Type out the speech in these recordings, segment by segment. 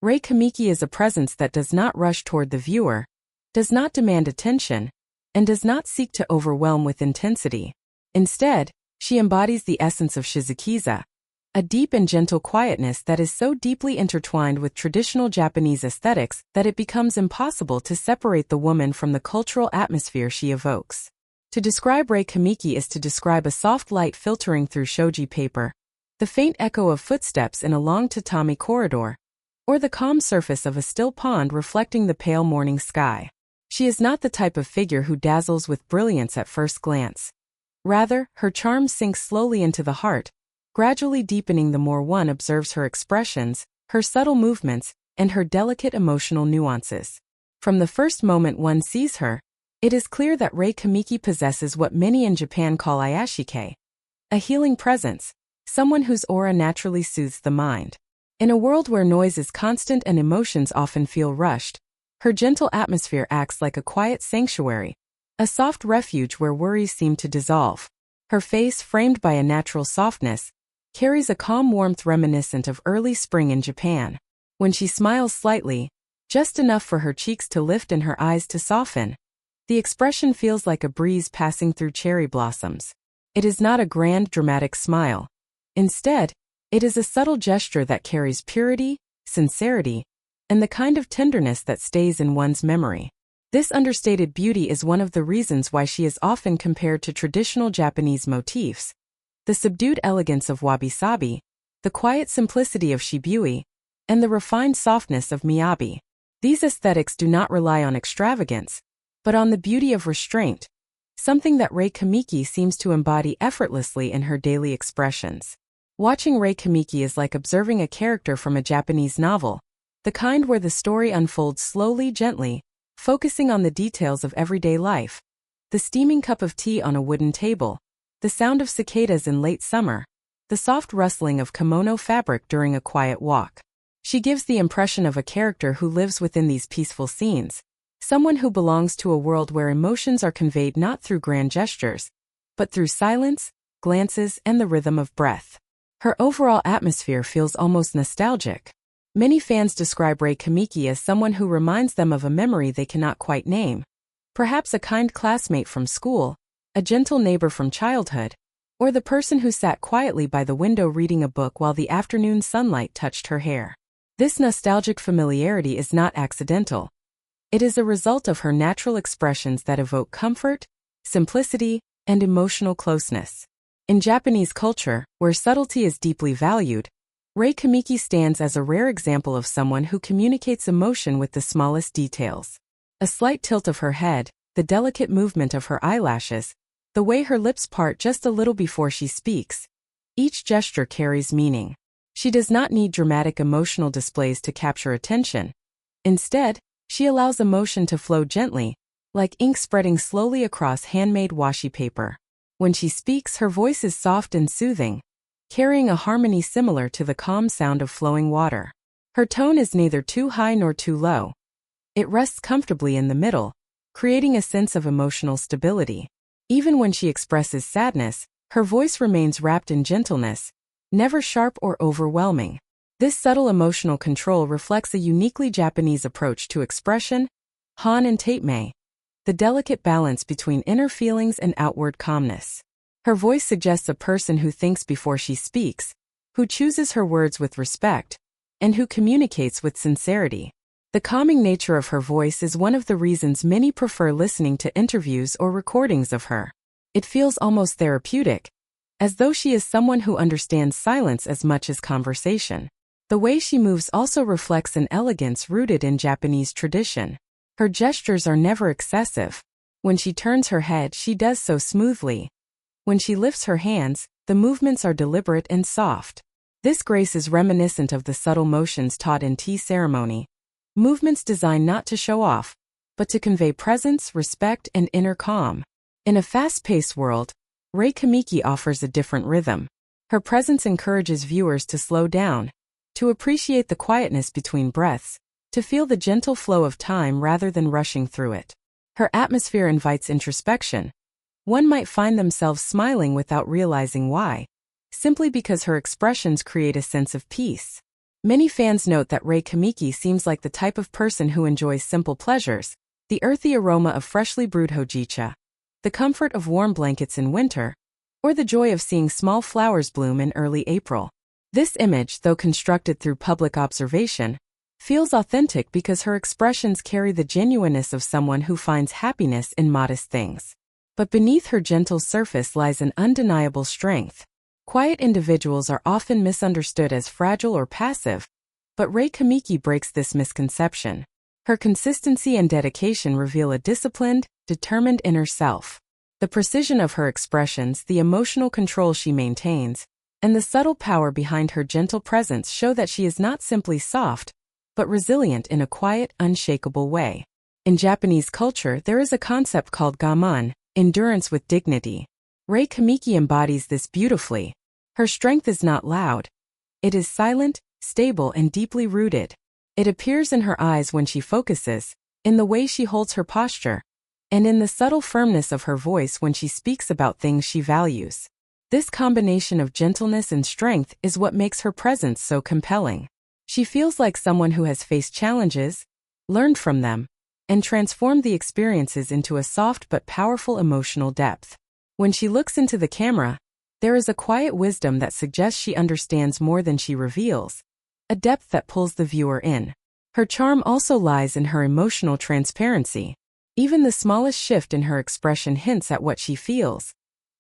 Rei Kamiki is a presence that does not rush toward the viewer, does not demand attention, and does not seek to overwhelm with intensity. Instead, she embodies the essence of shizukiza, a deep and gentle quietness that is so deeply intertwined with traditional Japanese aesthetics that it becomes impossible to separate the woman from the cultural atmosphere she evokes. To describe Rei Kamiki is to describe a soft light filtering through shoji paper, the faint echo of footsteps in a long tatami corridor, or the calm surface of a still pond reflecting the pale morning sky. She is not the type of figure who dazzles with brilliance at first glance. Rather, her charm sinks slowly into the heart, gradually deepening the more one observes her expressions, her subtle movements, and her delicate emotional nuances. From the first moment one sees her, it is clear that Rei Kamiki possesses what many in Japan call ayashike, a healing presence, someone whose aura naturally soothes the mind. In a world where noise is constant and emotions often feel rushed, her gentle atmosphere acts like a quiet sanctuary, a soft refuge where worries seem to dissolve. Her face, framed by a natural softness, carries a calm warmth reminiscent of early spring in Japan. When she smiles slightly, just enough for her cheeks to lift and her eyes to soften, the expression feels like a breeze passing through cherry blossoms. It is not a grand, dramatic smile. Instead, it is a subtle gesture that carries purity, sincerity, and the kind of tenderness that stays in one's memory. This understated beauty is one of the reasons why she is often compared to traditional Japanese motifs. The subdued elegance of wabi-sabi, the quiet simplicity of shibui, and the refined softness of miyabi. These aesthetics do not rely on extravagance, but on the beauty of restraint, something that Rei Kamiki seems to embody effortlessly in her daily expressions. Watching Rei Kamiki is like observing a character from a Japanese novel, the kind where the story unfolds slowly, gently, focusing on the details of everyday life. The steaming cup of tea on a wooden table, the sound of cicadas in late summer, the soft rustling of kimono fabric during a quiet walk. She gives the impression of a character who lives within these peaceful scenes, someone who belongs to a world where emotions are conveyed not through grand gestures, but through silence, glances, and the rhythm of breath. Her overall atmosphere feels almost nostalgic. Many fans describe Rei Kamiki as someone who reminds them of a memory they cannot quite name. Perhaps a kind classmate from school, a gentle neighbor from childhood, or the person who sat quietly by the window reading a book while the afternoon sunlight touched her hair. This nostalgic familiarity is not accidental. It is a result of her natural expressions that evoke comfort, simplicity, and emotional closeness. In Japanese culture, where subtlety is deeply valued, Rei Kamiki stands as a rare example of someone who communicates emotion with the smallest details. A slight tilt of her head, the delicate movement of her eyelashes, the way her lips part just a little before she speaks. Each gesture carries meaning. She does not need dramatic emotional displays to capture attention. Instead, she allows emotion to flow gently, like ink spreading slowly across handmade washi paper. When she speaks, her voice is soft and soothing, carrying a harmony similar to the calm sound of flowing water. Her tone is neither too high nor too low. It rests comfortably in the middle, creating a sense of emotional stability. Even when she expresses sadness, her voice remains wrapped in gentleness, never sharp or overwhelming. This subtle emotional control reflects a uniquely Japanese approach to expression, han and taitmei, the delicate balance between inner feelings and outward calmness. Her voice suggests a person who thinks before she speaks, who chooses her words with respect, and who communicates with sincerity. The calming nature of her voice is one of the reasons many prefer listening to interviews or recordings of her. It feels almost therapeutic, as though she is someone who understands silence as much as conversation. The way she moves also reflects an elegance rooted in Japanese tradition. Her gestures are never excessive. When she turns her head, she does so smoothly. When she lifts her hands, the movements are deliberate and soft. This grace is reminiscent of the subtle motions taught in tea ceremony, movements designed not to show off, but to convey presence, respect, and inner calm. In a fast-paced world, Rei Kamiki offers a different rhythm. Her presence encourages viewers to slow down, to appreciate the quietness between breaths, to feel the gentle flow of time rather than rushing through it. Her atmosphere invites introspection. One might find themselves smiling without realizing why, simply because her expressions create a sense of peace. Many fans note that Rei Kamiki seems like the type of person who enjoys simple pleasures, the earthy aroma of freshly brewed hojicha, the comfort of warm blankets in winter, or the joy of seeing small flowers bloom in early April. This image, though constructed through public observation, feels authentic because her expressions carry the genuineness of someone who finds happiness in modest things. But beneath her gentle surface lies an undeniable strength. Quiet individuals are often misunderstood as fragile or passive, but Rei Kamiki breaks this misconception. Her consistency and dedication reveal a disciplined, determined inner self. The precision of her expressions, the emotional control she maintains, and the subtle power behind her gentle presence show that she is not simply soft, but resilient in a quiet, unshakable way. In Japanese culture, there is a concept called gaman, endurance with dignity. Rei Kamiki embodies this beautifully. Her strength is not loud. It is silent, stable, and deeply rooted. It appears in her eyes when she focuses, in the way she holds her posture, and in the subtle firmness of her voice when she speaks about things she values. This combination of gentleness and strength is what makes her presence so compelling. She feels like someone who has faced challenges, learned from them, and transformed the experiences into a soft but powerful emotional depth. When she looks into the camera, there is a quiet wisdom that suggests she understands more than she reveals, a depth that pulls the viewer in. Her charm also lies in her emotional transparency. Even the smallest shift in her expression hints at what she feels,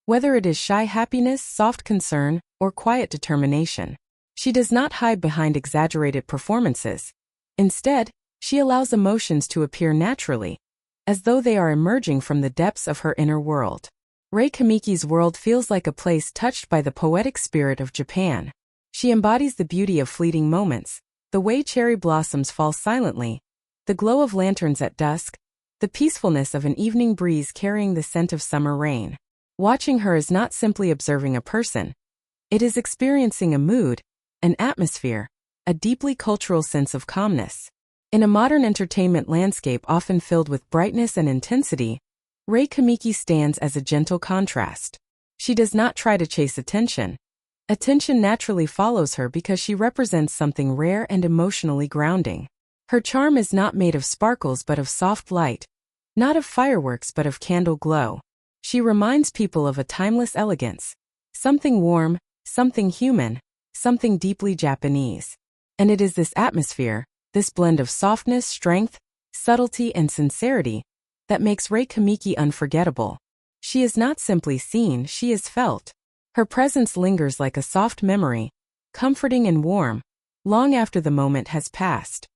whether it is shy happiness, soft concern, or quiet determination. She does not hide behind exaggerated performances. Instead, she allows emotions to appear naturally, as though they are emerging from the depths of her inner world. Rei Kamiki's world feels like a place touched by the poetic spirit of Japan. She embodies the beauty of fleeting moments, the way cherry blossoms fall silently, the glow of lanterns at dusk, the peacefulness of an evening breeze carrying the scent of summer rain. Watching her is not simply observing a person. It is experiencing a mood, an atmosphere, a deeply cultural sense of calmness. In a modern entertainment landscape often filled with brightness and intensity, Rei Kamiki stands as a gentle contrast. She does not try to chase attention. Attention naturally follows her because she represents something rare and emotionally grounding. Her charm is not made of sparkles but of soft light, not of fireworks but of candle glow. She reminds people of a timeless elegance, something warm, something human, something deeply Japanese. And it is this atmosphere, this blend of softness, strength, subtlety, and sincerity, that makes Rei Kamiki unforgettable. She is not simply seen, she is felt. Her presence lingers like a soft memory, comforting and warm, long after the moment has passed.